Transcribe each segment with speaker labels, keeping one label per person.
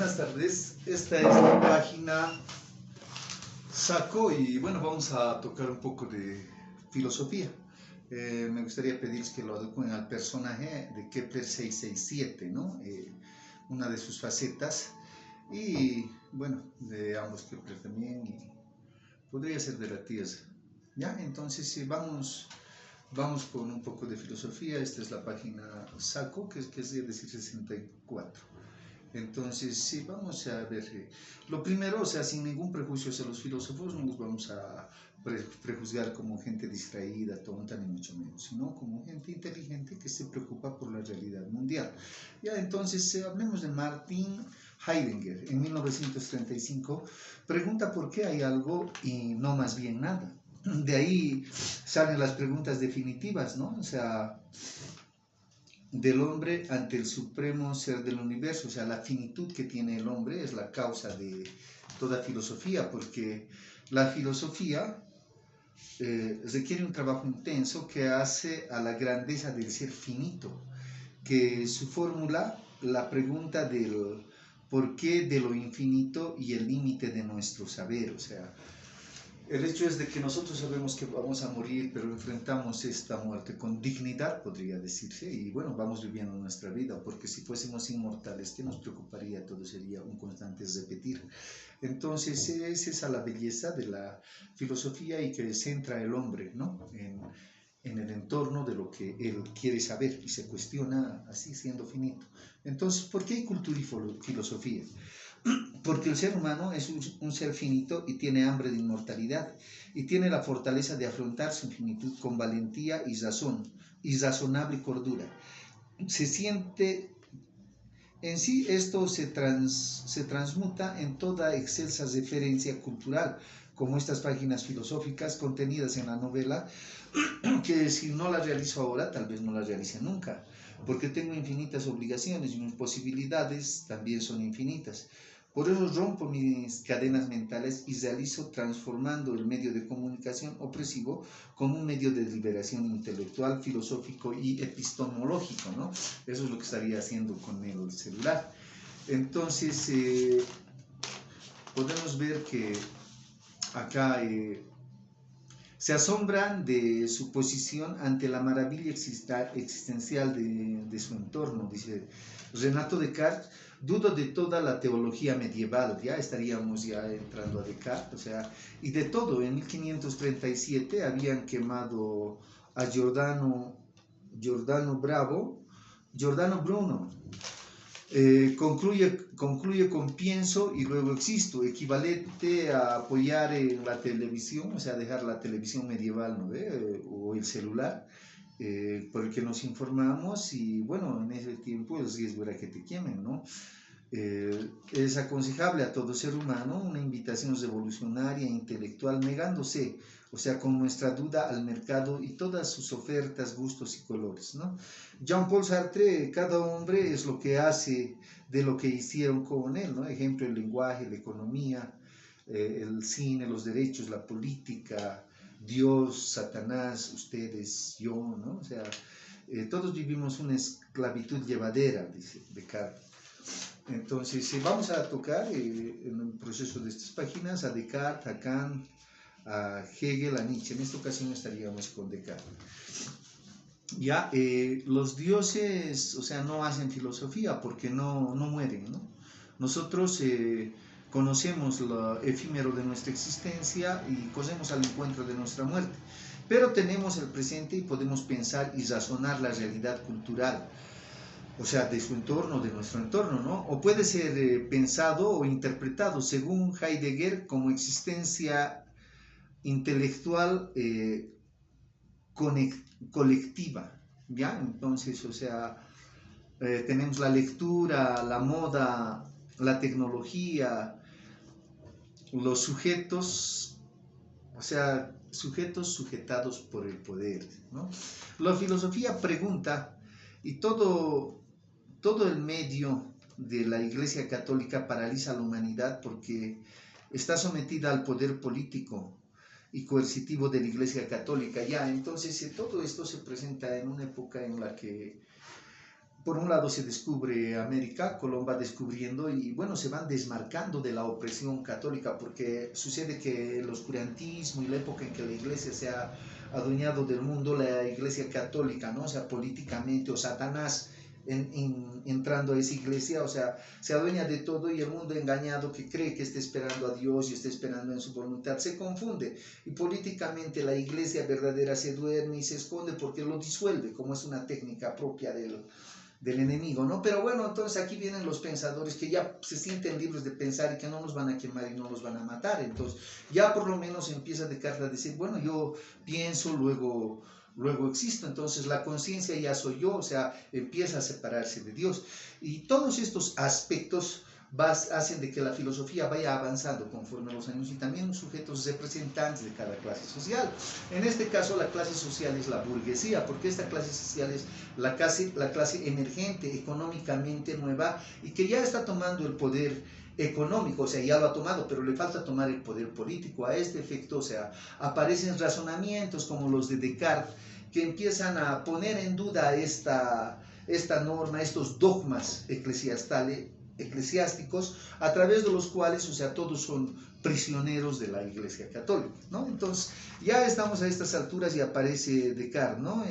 Speaker 1: buenas tardes. Esta es la página Saco y bueno, vamos a tocar un poco de filosofía. Me gustaría pedirles que lo adecuen al personaje de Kepler 667, ¿no? Una de sus facetas y bueno, de ambos Kepler también y podría ser de la Tierra. ¿Ya? Entonces vamos con un poco de filosofía. Esta es la página Saco, que es decir 64. Entonces, sí, vamos a ver. Lo primero, o sea, sin ningún prejuicio hacia los filósofos, no los vamos a prejuzgar como gente distraída, tonta, ni mucho menos, sino como gente inteligente que se preocupa por la realidad mundial. Ya, entonces, hablemos de Martin Heidegger. En 1935 pregunta por qué hay algo y no más bien nada. De ahí salen las preguntas definitivas, ¿no? O sea, del hombre ante el supremo ser del universo, o sea, la finitud que tiene el hombre es la causa de toda filosofía, porque la filosofía requiere un trabajo intenso que hace a la grandeza del ser finito, que su fórmula, la pregunta del por qué de lo infinito y el límite de nuestro saber, o sea, el hecho es de que nosotros sabemos que vamos a morir, pero enfrentamos esta muerte con dignidad, podría decirse, y bueno, vamos viviendo nuestra vida, porque si fuésemos inmortales, ¿qué nos preocuparía? Todo sería un constante repetir. Entonces, es esa la belleza de la filosofía y que centra el hombre, ¿no? En el entorno de lo que él quiere saber y se cuestiona así siendo finito. Entonces, ¿por qué hay cultura y filosofía? Porque el ser humano es un ser finito y tiene hambre de inmortalidad y tiene la fortaleza de afrontar su finitud con valentía y razón y razonable cordura. Se siente en sí, esto se transmuta en toda excelsa referencia cultural, como estas páginas filosóficas contenidas en la novela, que si no la realizo ahora, tal vez no la realice nunca, porque tengo infinitas obligaciones y mis posibilidades también son infinitas. Por eso rompo mis cadenas mentales y realizo transformando el medio de comunicación opresivo como un medio de liberación intelectual, filosófico y epistemológico, ¿no? Eso es lo que estaría haciendo con el celular. Entonces, podemos ver que acá se asombran de su posición ante la maravilla existencial de su entorno, dice Renato Descartes. Dudo de toda la teología medieval, ya estaríamos ya entrando a Descartes, o sea, y de todo. En 1537 habían quemado a Giordano Bruno. Concluye con pienso y luego existo, equivalente a apoyar en la televisión, o sea, dejar la televisión medieval, ¿no ve? O el celular, por el que nos informamos y bueno, en ese tiempo el riesgo era que te quemen, ¿no? Es aconsejable a todo ser humano una invitación revolucionaria e intelectual negándose, o sea, con nuestra duda al mercado y todas sus ofertas, gustos y colores, ¿no? Jean-Paul Sartre, cada hombre es lo que hace de lo que hicieron con él, ¿no? Ejemplo, el lenguaje, la economía, el cine, los derechos, la política, Dios, Satanás, ustedes, yo, ¿no? O sea, todos vivimos una esclavitud llevadera, dice Descartes. Entonces, vamos a tocar en el proceso de estas páginas a Descartes, a Kant, a Hegel, a Nietzsche. En esta ocasión estaríamos con Descartes. Ya, los dioses, o sea, no hacen filosofía porque no mueren, ¿no? Nosotros conocemos lo efímero de nuestra existencia y corremos al encuentro de nuestra muerte, pero tenemos el presente y podemos pensar y razonar la realidad cultural, o sea, de su entorno, de nuestro entorno, ¿no? O puede ser pensado o interpretado, según Heidegger, como existencia intelectual colectiva, ¿ya? Entonces, o sea, tenemos la lectura, la moda, la tecnología, los sujetos, o sea, sujetos sujetados por el poder, ¿no? La filosofía pregunta, y todo el medio de la Iglesia Católica paraliza a la humanidad porque está sometida al poder político y coercitivo de la Iglesia Católica. Ya, entonces todo esto se presenta en una época en la que por un lado se descubre América, Colón va descubriendo y bueno, se van desmarcando de la opresión católica, porque sucede que el oscurantismo y la época en que la iglesia se ha adueñado del mundo, la iglesia católica, ¿no? O sea, políticamente, o Satanás entrando a esa iglesia, o sea, se adueña de todo y el mundo engañado que cree que está esperando a Dios y está esperando en su voluntad, se confunde y políticamente la iglesia verdadera se duerme y se esconde porque lo disuelve, como es una técnica propia del enemigo, ¿no? Pero bueno, entonces aquí vienen los pensadores que ya se sienten libres de pensar y que no nos van a quemar y no los van a matar, entonces ya por lo menos empieza Descartes a decir, bueno, yo pienso, luego existo, entonces la conciencia ya soy yo, o sea, empieza a separarse de Dios. Y todos estos aspectos hacen de que la filosofía vaya avanzando conforme a los años y también los sujetos representantes de cada clase social. En este caso la clase social es la burguesía, porque esta clase social es la clase emergente, económicamente nueva y que ya está tomando el poder económico, o sea, ya lo ha tomado, pero le falta tomar el poder político. A este efecto, o sea, aparecen razonamientos como los de Descartes que empiezan a poner en duda esta norma, estos dogmas eclesiásticos, a través de los cuales, o sea, todos son prisioneros de la Iglesia Católica, ¿no? Entonces, ya estamos a estas alturas y aparece Descartes, ¿no?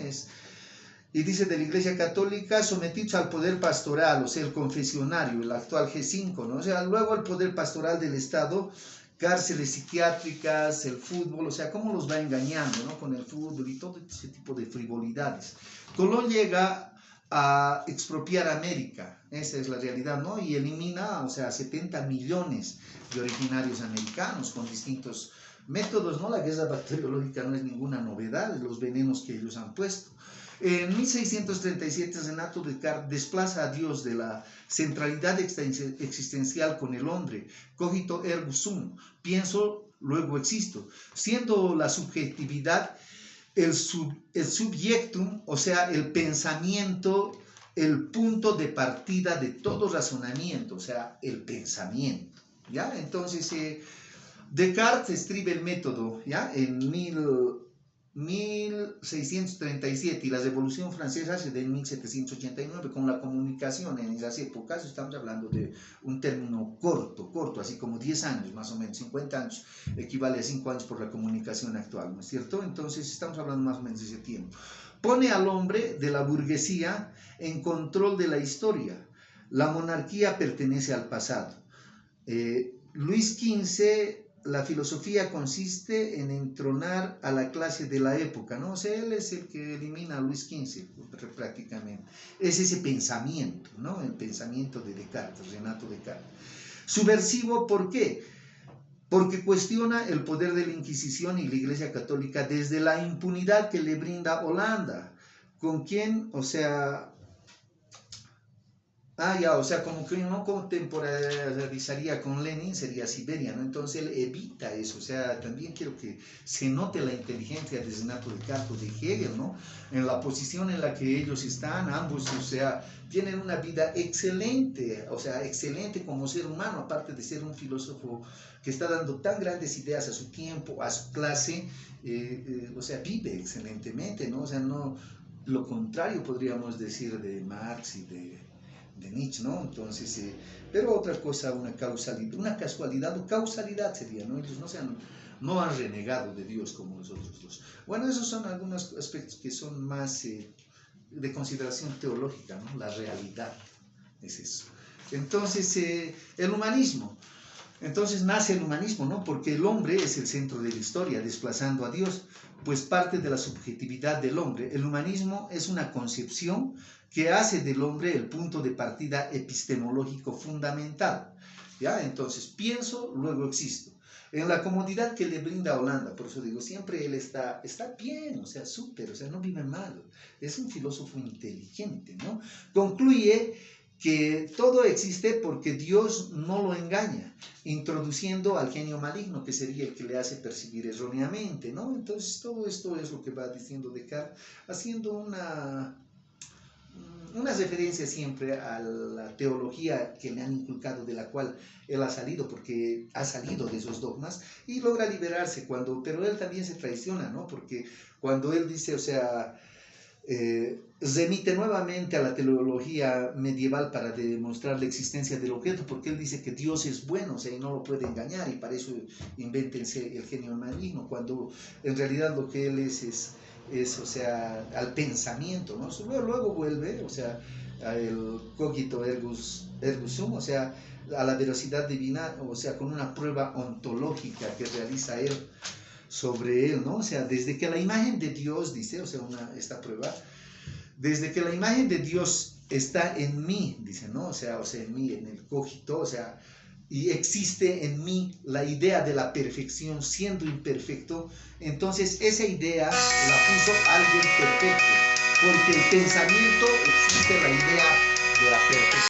Speaker 1: Y dice de la Iglesia Católica, sometidos al poder pastoral, o sea, el confesionario, el actual G5, ¿no? O sea, luego el poder pastoral del Estado, cárceles psiquiátricas, el fútbol, o sea, cómo los va engañando, ¿no? Con el fútbol y todo ese tipo de frivolidades. Colón llega a expropiar América, esa es la realidad, ¿no? Y elimina, o sea, 70 millones de originarios americanos con distintos métodos, ¿no? La guerra bacteriológica no es ninguna novedad, los venenos que ellos han puesto. En 1637, Renato Descartes desplaza a Dios de la centralidad existencial con el hombre, cogito ergo sum, pienso, luego existo, siendo la subjetividad el subjectum, o sea, el pensamiento, el punto de partida de todo razonamiento, o sea, el pensamiento, ¿ya? Entonces, Descartes escribe el método, ¿ya? En 1637 y la Revolución Francesa se da en 1789 con la comunicación en esas épocas, estamos hablando de un término corto, así como 10 años más o menos, 50 años, equivale a 5 años por la comunicación actual, ¿no es cierto? Entonces estamos hablando más o menos de ese tiempo. Pone al hombre de la burguesía en control de la historia, la monarquía pertenece al pasado. Luis XV, la filosofía consiste en entronar a la clase de la época, ¿no? O sea, él es el que elimina a Luis XV prácticamente. Es ese pensamiento, ¿no? El pensamiento de Descartes, Renato Descartes. Subversivo, ¿por qué? Porque cuestiona el poder de la Inquisición y la Iglesia Católica desde la impunidad que le brinda Holanda, con quien, o sea, o sea, como que no contemporanizaría con Lenin, sería Siberia, ¿no? Entonces él evita eso, o sea, también quiero que se note la inteligencia de Renato Descartes, de Hegel, ¿no? En la posición en la que ellos están, ambos, o sea, tienen una vida excelente, o sea, excelente como ser humano, aparte de ser un filósofo que está dando tan grandes ideas a su tiempo, a su clase, o sea, vive excelentemente, ¿no? O sea, no, lo contrario podríamos decir de Marx y de Nietzsche, ¿no? Entonces, pero otra cosa, una casualidad o causalidad sería, ¿no? Ellos no han renegado de Dios como nosotros dos. Bueno, esos son algunos aspectos que son más de consideración teológica, ¿no? La realidad es eso. Entonces, el humanismo. Entonces nace el humanismo, ¿no? Porque el hombre es el centro de la historia, desplazando a Dios, pues parte de la subjetividad del hombre. El humanismo es una concepción que hace del hombre el punto de partida epistemológico fundamental, ¿ya? Entonces, pienso, luego existo. En la comodidad que le brinda Holanda, por eso digo, siempre él está bien, o sea, súper, o sea, no vive mal. Es un filósofo inteligente, ¿no? Concluye que todo existe porque Dios no lo engaña, introduciendo al genio maligno, que sería el que le hace percibir erróneamente, ¿no? Entonces, todo esto es lo que va diciendo Descartes, haciendo una referencia siempre a la teología que le han inculcado, de la cual él ha salido, porque ha salido de esos dogmas y logra liberarse pero él también se traiciona, ¿no? Porque cuando él dice, o sea, remite nuevamente a la teología medieval para demostrar la existencia del objeto, porque él dice que Dios es bueno, o sea, y no lo puede engañar, y para eso invéntense el genio maligno, cuando en realidad lo que él es o sea, al pensamiento, ¿no? Luego vuelve, o sea, al cogito ergo sum, o sea, a la veracidad divina, o sea, con una prueba ontológica que realiza él sobre él, ¿no? O sea, desde que la imagen de Dios, dice, o sea, esta prueba, desde que la imagen de Dios está en mí, dice, ¿no? O sea, en mí, en el cogito, o sea, y existe en mí la idea de la perfección siendo imperfecto, entonces esa idea la puso alguien perfecto, porque el pensamiento existe la idea de la perfección.